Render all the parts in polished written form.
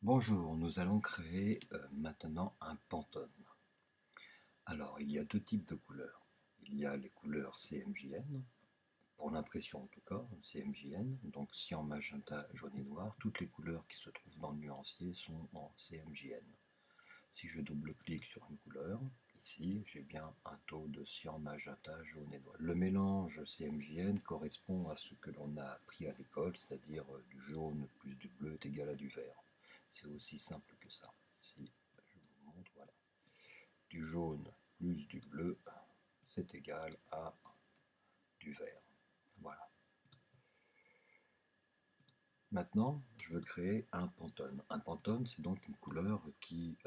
Bonjour, nous allons créer maintenant un Pantone. Alors, il y a deux types de couleurs. Il y a les couleurs CMJN, pour l'impression en tout cas, CMJN, donc cyan, magenta, jaune et noir. Toutes les couleurs qui se trouvent dans le nuancier sont en CMJN. Si je double-clique sur une couleur, ici, j'ai bien un taux de cyan, magenta, jaune et noir. Le mélange CMJN correspond à ce que l'on a appris à l'école, c'est-à-dire du jaune plus du bleu est égal à du vert. C'est aussi simple que ça. Si je vous montre, voilà. Du jaune plus du bleu, c'est égal à du vert. Voilà. Maintenant, je veux créer un Pantone. Un Pantone, c'est donc une couleur qui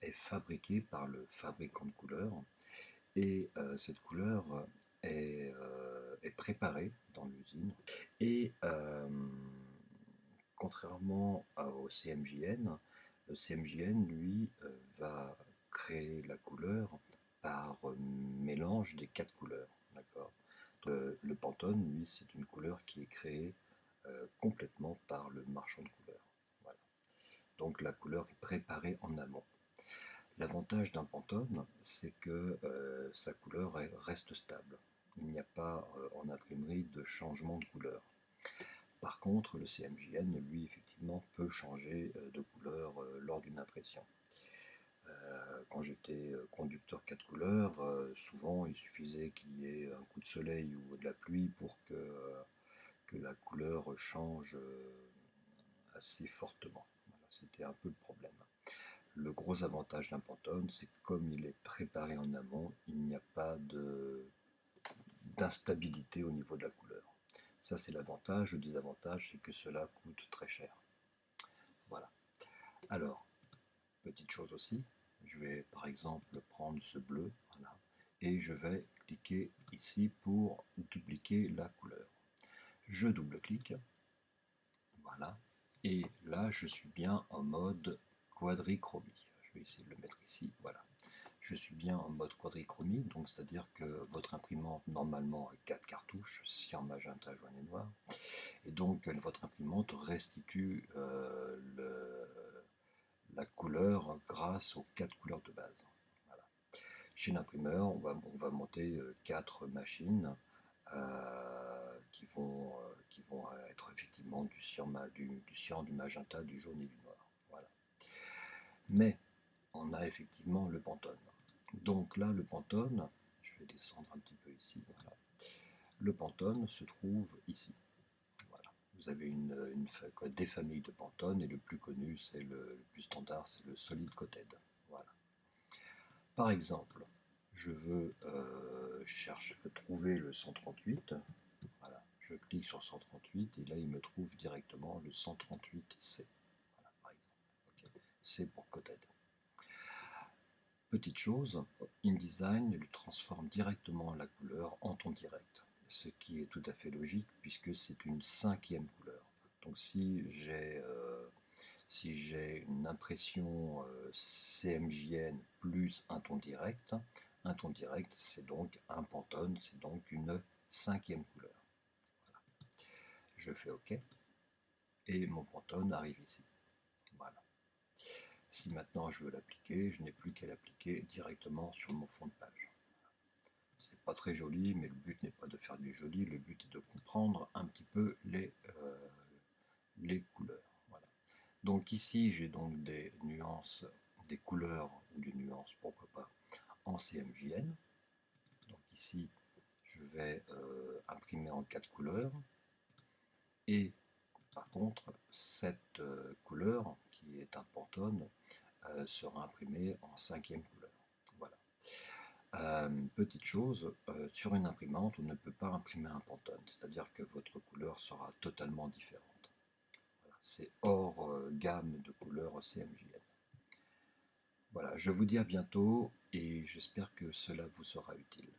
est fabriquée par le fabricant de couleurs. Et cette couleur est préparée dans l'usine. Et contrairement au CMJN, le CMJN, lui, va créer la couleur par mélange des quatre couleurs. D'accord. Le Pantone, lui, c'est une couleur qui est créée complètement par le marchand de couleurs. Voilà. Donc la couleur est préparée en amont. L'avantage d'un Pantone, c'est que sa couleur reste stable. Il n'y a pas en imprimerie de changement de couleur. Par contre, le CMJN, lui, effectivement, peut changer de couleur lors d'une impression. Quand j'étais conducteur 4 couleurs, souvent il suffisait qu'il y ait un coup de soleil ou de la pluie pour que la couleur change assez fortement. Voilà, c'était un peu le problème. Le gros avantage d'un Pantone, c'est que comme il est préparé en amont, il n'y a pas d'instabilité au niveau de la couleur. Ça, c'est l'avantage. Le désavantage, c'est que cela coûte très cher. Voilà. Alors, petite chose aussi, je vais par exemple prendre ce bleu, voilà, et je vais cliquer ici pour dupliquer la couleur. Je double-clique, voilà, et là je suis bien en mode quadrichromie. Je vais essayer de le mettre ici, voilà. Je suis bien en mode quadrichromie, donc c'est-à-dire que votre imprimante normalement a 4 cartouches, cyan, magenta, jaune et noir, et donc votre imprimante restitue la couleur grâce aux 4 couleurs de base. Voilà. Chez l'imprimeur, on va monter 4 machines qui vont être effectivement du cyan, du magenta, du jaune et du noir. Voilà. Mais on a effectivement le Pantone. Donc là, le Pantone, je vais descendre un petit peu ici, voilà. Le Pantone se trouve ici. Voilà. Vous avez des familles de Pantone et le plus connu, c'est le plus standard, c'est le Solid Coated. Voilà. Par exemple, je veux trouver le 138. Voilà. Je clique sur 138 et là il me trouve directement le 138C. Voilà, par exemple. Okay. C'est pour Coated. Petite chose, InDesign lui transforme directement la couleur en ton direct, ce qui est tout à fait logique puisque c'est une cinquième couleur. Donc si j'ai une impression CMJN plus un ton direct c'est donc un Pantone, c'est donc une cinquième couleur. Voilà. Je fais OK et mon Pantone arrive ici. Voilà. Si maintenant je veux l'appliquer, je n'ai plus qu'à l'appliquer directement sur mon fond de page. C'est pas très joli, mais le but n'est pas de faire du joli, le but est de comprendre un petit peu les couleurs. Voilà. Donc ici j'ai donc des nuances, des couleurs ou des nuances, pourquoi pas, en CMJN. Donc ici je vais imprimer en 4 couleurs et par contre cette couleur qui est un Pantone sera imprimée en cinquième couleur. Voilà. Petite chose, sur une imprimante, on ne peut pas imprimer un Pantone, c'est-à-dire que votre couleur sera totalement différente. Voilà, c'est hors gamme de couleurs CMJN. Voilà, je vous dis à bientôt et j'espère que cela vous sera utile.